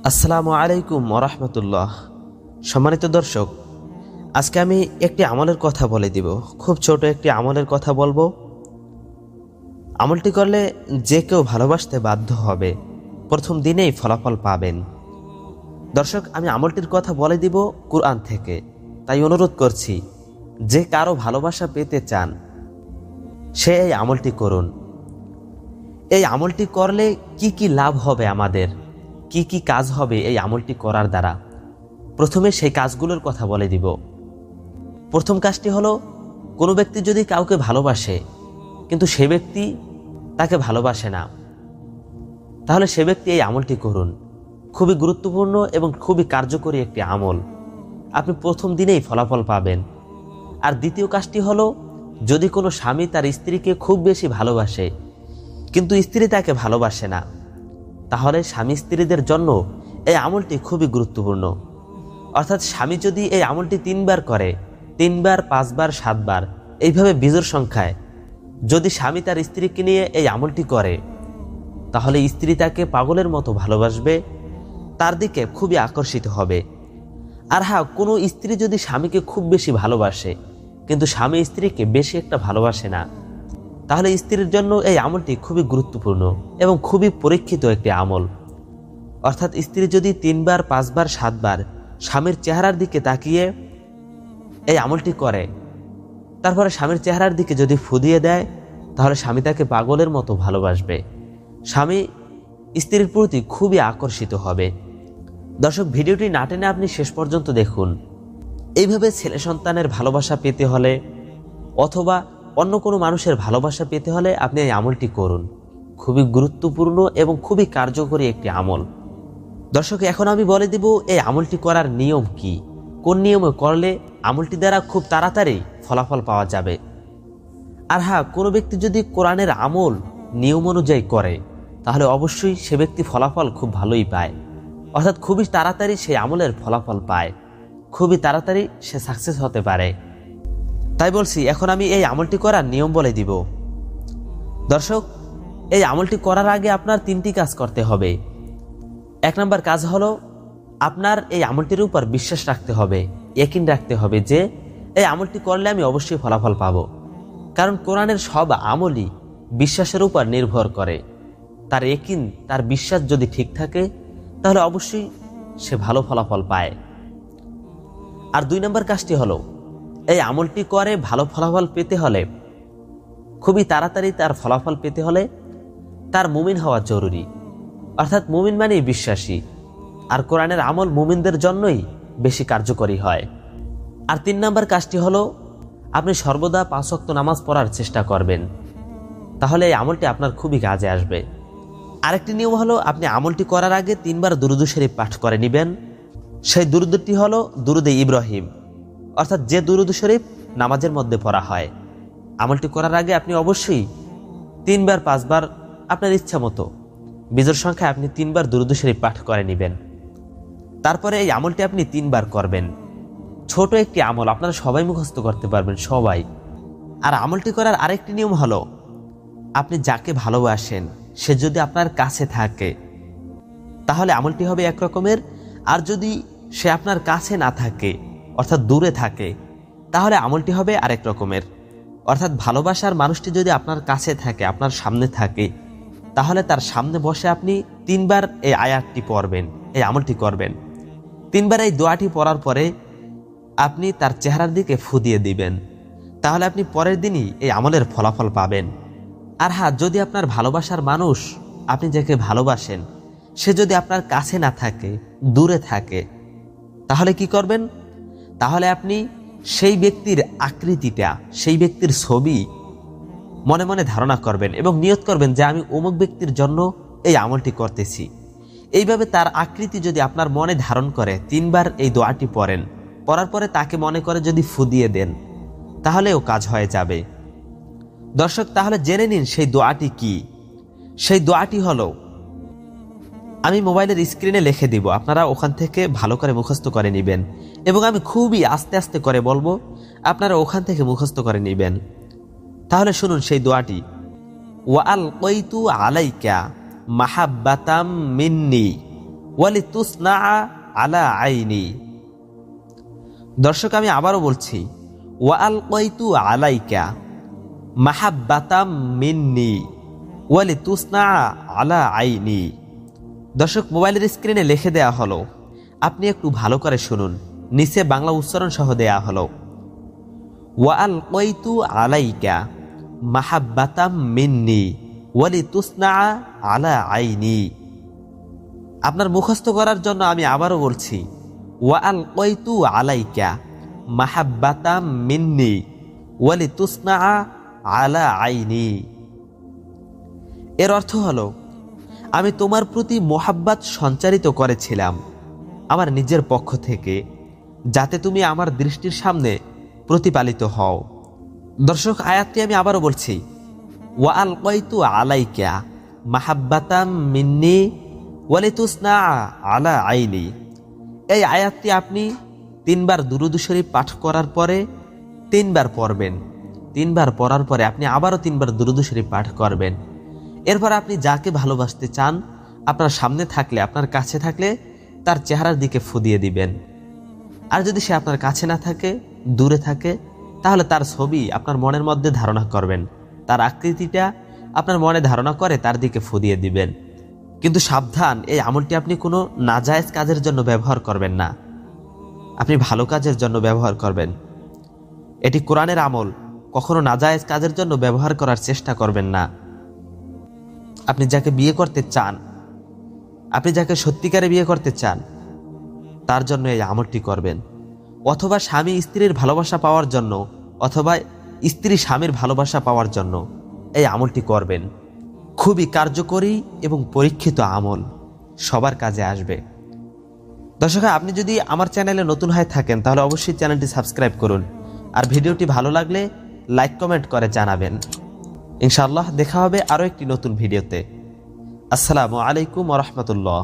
আসসালামু আলাইকুম ওরহমতুল্লাহ। সম্মানিত দর্শক, আজকে আমি একটি আমলের কথা বলে দিব। খুব ছোট একটি আমলের কথা বলবো। আমলটি করলে যে কেউ ভালোবাসতে বাধ্য হবে, প্রথম দিনেই ফলাফল পাবেন। দর্শক, আমি আমলটির কথা বলে দিব কুরআন থেকে। তাই অনুরোধ করছি, যে কারো ভালোবাসা পেতে চান সে এই আমলটি করুন। এই আমলটি করলে কি কি লাভ হবে, আমাদের কি কি কাজ হবে এই আমলটি করার দ্বারা, প্রথমে সেই কাজগুলোর কথা বলে দিব। প্রথম কাজটি হলো, কোনো ব্যক্তি যদি কাউকে ভালোবাসে কিন্তু সে ব্যক্তি তাকে ভালোবাসে না, তাহলে সে ব্যক্তি এই আমলটি করুন। খুবই গুরুত্বপূর্ণ এবং খুবই কার্যকরী একটি আমল। আপনি প্রথম দিনেই ফলাফল পাবেন। আর দ্বিতীয় কাজটি হলো, যদি কোনো স্বামী তার স্ত্রীকে খুব বেশি ভালোবাসে কিন্তু স্ত্রী তাকে ভালোবাসে না, তাহলে স্বামী স্ত্রীদের জন্য এই আমলটি খুবই গুরুত্বপূর্ণ। অর্থাৎ স্বামী যদি এই আমলটি 3 বার করে, 3 বার, 5 বার, 7 বার, এইভাবে বিজোড় সংখ্যায় যদি স্বামী তার স্ত্রীকে নিয়ে এই আমলটি করে, তাহলে স্ত্রী তাকে পাগলের মতো ভালোবাসবে, তার দিকে খুবই আকর্ষিত হবে। আর হ্যাঁ, কোনো স্ত্রী যদি স্বামীকে খুব বেশি ভালোবাসে কিন্তু স্বামী স্ত্রীকে বেশি একটা ভালোবাসে না, তাহলে স্ত্রীর জন্য এই আমলটি খুবই গুরুত্বপূর্ণ এবং খুবই পরীক্ষিত একটি আমল। অর্থাৎ স্ত্রী যদি 3 বার, 5 বার, 7 বার স্বামীর চেহারার দিকে তাকিয়ে এই আমলটি করে, তারপরে স্বামীর চেহারার দিকে যদি ফু দিয়ে দেয়, তাহলে স্বামী তাকে পাগলের মতো ভালোবাসবে, স্বামী স্ত্রীর প্রতি খুবই আকর্ষিত হবে। দর্শক, ভিডিওটি না টেনে আপনি শেষ পর্যন্ত দেখুন। এইভাবে ছেলে সন্তানের ভালোবাসা পেতে হলে অথবা অন্য কোনো মানুষের ভালোবাসা পেতে হলে আপনি এই আমলটি করুন। খুবই গুরুত্বপূর্ণ এবং খুবই কার্যকরী একটি আমল। দর্শক, এখন আমি বলে দিব এই আমলটি করার নিয়ম কি, কোন নিয়মে করলে আমলটি দ্বারা খুব তাড়াতাড়ি ফলাফল পাওয়া যাবে। আর হ্যাঁ, কোনো ব্যক্তি যদি কোরআনের আমল নিয়ম অনুযায়ী করে, তাহলে অবশ্যই সে ব্যক্তি ফলাফল খুব ভালোই পায়। অর্থাৎ খুবই তাড়াতাড়ি সে আমলের ফলাফল পায়, খুবই তাড়াতাড়ি সে সাকসেস হতে পারে। তাই বলছি, এখন আমি এই আমলটি করার নিয়ম বলে দিব। দর্শক, এই আমলটি করার আগে আপনার 3টি কাজ করতে হবে। 1 নম্বর কাজ হলো, আপনার এই আমলটির উপর বিশ্বাস রাখতে হবে, ইয়াকিন রাখতে হবে যে এই আমলটি করলে আমি অবশ্যই ফলাফল পাবো। কারণ কোরআনের সব আমলই বিশ্বাসের উপর নির্ভর করে। তার ইয়াকিন, তার বিশ্বাস যদি ঠিক থাকে, তাহলে অবশ্যই সে ভালো ফলাফল পায়। আর 2 নম্বর কাজটি হলো, এই আমলটি করে ভালো ফলাফল পেতে হলে, খুবই তাড়াতাড়ি তার ফলাফল পেতে হলে তার মুমিন হওয়া জরুরি। অর্থাৎ মুমিন মানেই বিশ্বাসী, আর কোরআনের আমল মুমিনদের জন্যই বেশি কার্যকরী হয়। আর 3 নম্বর কাজটি হলো, আপনি সর্বদা 5 ওয়াক্ত নামাজ পড়ার চেষ্টা করবেন, তাহলে এই আমলটি আপনার খুবই কাজে আসবে। আরেকটি নিয়ম হলো, আপনি আমলটি করার আগে 3 বার দুরূদ শরীফ পাঠ করে নেবেন। সেই দুরূদটি হলো দুরূদে ইব্রাহিম, অর্থাৎ যে দুরূদ শরীফ নামাজের মধ্যে পড়া হয়। আমলটি করার আগে আপনি অবশ্যই 3 বার, 5 বার, আপনার ইচ্ছা মতো বিজোড় সংখ্যায় আপনি 3 বার দুরূদ শরীফ পাঠ করে নেবেন। তারপরে এই আমলটি আপনি 3 বার করবেন। ছোট একটি আমল, আপনারা সবাই মুখস্থ করতে পারবেন, সবাই। আর আমলটি করার আরেকটি নিয়ম হলো, আপনি যাকে ভালোবাসেন সে যদি আপনার কাছে থাকে, তাহলে আমলটি হবে এক রকমের। আর যদি সে আপনার কাছে না থাকে, অর্থাৎ দূরে থাকে, তাহলে আমলটি হবে আরেক রকমের। অর্থাৎ ভালোবাসার মানুষটি যদি আপনার কাছে থাকে, আপনার সামনে থাকে, তাহলে তার সামনে বসে আপনি 3 বার এই আয়াতটি পড়বেন, এই আমলটি করবেন। 3 বার এই দোয়াটি পড়ার পরে আপনি তার চেহারার দিকে ফু দিয়ে দিবেন, তাহলে আপনি পরের দিনই এই আমলের ফলাফল পাবেন। আর হ্যাঁ, যদি আপনার ভালোবাসার মানুষ, আপনি যাকে ভালোবাসেন, সে যদি আপনার কাছে না থাকে, দূরে থাকে, তাহলে কি করবেন? তাহলে আপনি সেই ব্যক্তির আকৃতিটা, সেই ব্যক্তির ছবি মনে মনে ধারণা করবেন এবং নিয়ত করবেন যে আমি অমুক ব্যক্তির জন্য এই আমলটি করতেছি। এইভাবে তার আকৃতি যদি আপনার মনে ধারণ করে 3 বার এই দোয়াটি পড়েন, পড়ার পরে তাকে মনে করে যদি ফু দিয়ে দেন, তাহলেও কাজ হয়ে যাবে। দর্শক, তাহলে জেনে নিন সেই দোয়াটি কি। সেই দোয়াটি হলো, আমি মোবাইলের স্ক্রিনে লিখে দিব, আপনারা ওখান থেকে ভালো করে মুখস্থ করে নেবেন এবং আমি খুবই আস্তে আস্তে করে বলবো, আপনারা ওখান থেকে মুখস্থ করে নেবেন। তাহলে শুনুন সেই দোয়াটি। ওয়া আলকাইতু আলাইকা মাহাব্বাতাম মিন্নি ওয়ালিতুসনা আলা আইনি। দর্শক আমি আবারও বলছি, ওয়া আলকাইতু আলাইকা মাহাব্বাতাম মিন্নি ওয়ালিতুসনা আলা আইনি। দর্শক মোবাইলের স্ক্রিনে লিখে দেয়া হলো, আপনি একটু ভালো করে শুনুন, নিচে বাংলা উচ্চারণ সহ দেয়া হলো, ওয়া আলকাইতু আলাইকা মাহাব্বাতাম মিন্নি ওয়ালিতুসনা আলা আইনি। আপনার মুখস্থ করার জন্য আমি আবারও বলছি, ওয়া আলকাইতু আলাইকা মাহাব্বাতাম মিন্নি ওয়ালিতুসনা আলা আইনি। এর অর্থ হলো, আমি তোমার প্রতি মোহাব্বত সঞ্চারিত করেছিলাম আমার নিজের পক্ষ থেকে, যাতে তুমি আমার দৃষ্টির সামনে প্রতিপালিত হও। দর্শক আয়াতটি আমি আবারও বলছি, ওয়া আলকাইতু আলাইকা মাহাব্বাতাম মিন্নি ওয়ালিতুসনা আলা আইনি। এই আয়াতটি আপনি 3 বার দুরূদ শরীফ পাঠ করার পরে 3 বার পড়বেন। 3 বার পড়ার পরে আপনি আবারও 3 বার দুরূদ শরীফ পাঠ করবেন। এরপর আপনি যাকে ভালোবাসতে চান, আপনার সামনে থাকলে, আপনার কাছে থাকলে তার চেহারার দিকে ফু দিয়ে দিবেন। আর যদি সে আপনার কাছে না থাকে, দূরে থাকে, তাহলে তার ছবি আপনার মনের মধ্যে ধারণা করবেন, তার আকৃতিটা আপনার মনে ধারণা করে তার দিকে ফু দিয়ে দিবেন। কিন্তু সাবধান, এই আমলটি আপনি কোনো নাজায়েজ কাজের জন্য ব্যবহার করবেন না, আপনি ভালো কাজের জন্য ব্যবহার করবেন। এটি কোরআনের আমল, কখনো নাজায়েজ কাজের জন্য ব্যবহার করার চেষ্টা করবেন না। আপনি যাকে বিয়ে করতে চান, আপনি যাকে সত্যিকারে বিয়ে করতে চান, তার জন্য এই আমলটি করবেন। অথবা স্বামী স্ত্রীর ভালোবাসা পাওয়ার জন্য, অথবা স্ত্রী স্বামীর ভালোবাসা পাওয়ার জন্য এই আমলটি করবেন। খুবই কার্যকরী এবং পরীক্ষিত আমল, সবার কাজে আসবে। দর্শক, আপনি যদি আমার চ্যানেলে নতুন হয়ে থাকেন তাহলে অবশ্যই চ্যানেলটি সাবস্ক্রাইব করুন, আর ভিডিওটি ভালো লাগলে লাইক কমেন্ট করে জানাবেন। ইনশাআল্লাহ দেখা হবে আরও একটি নতুন ভিডিওতে। আসসালামু আলাইকুম ওয়া রাহমাতুল্লাহ।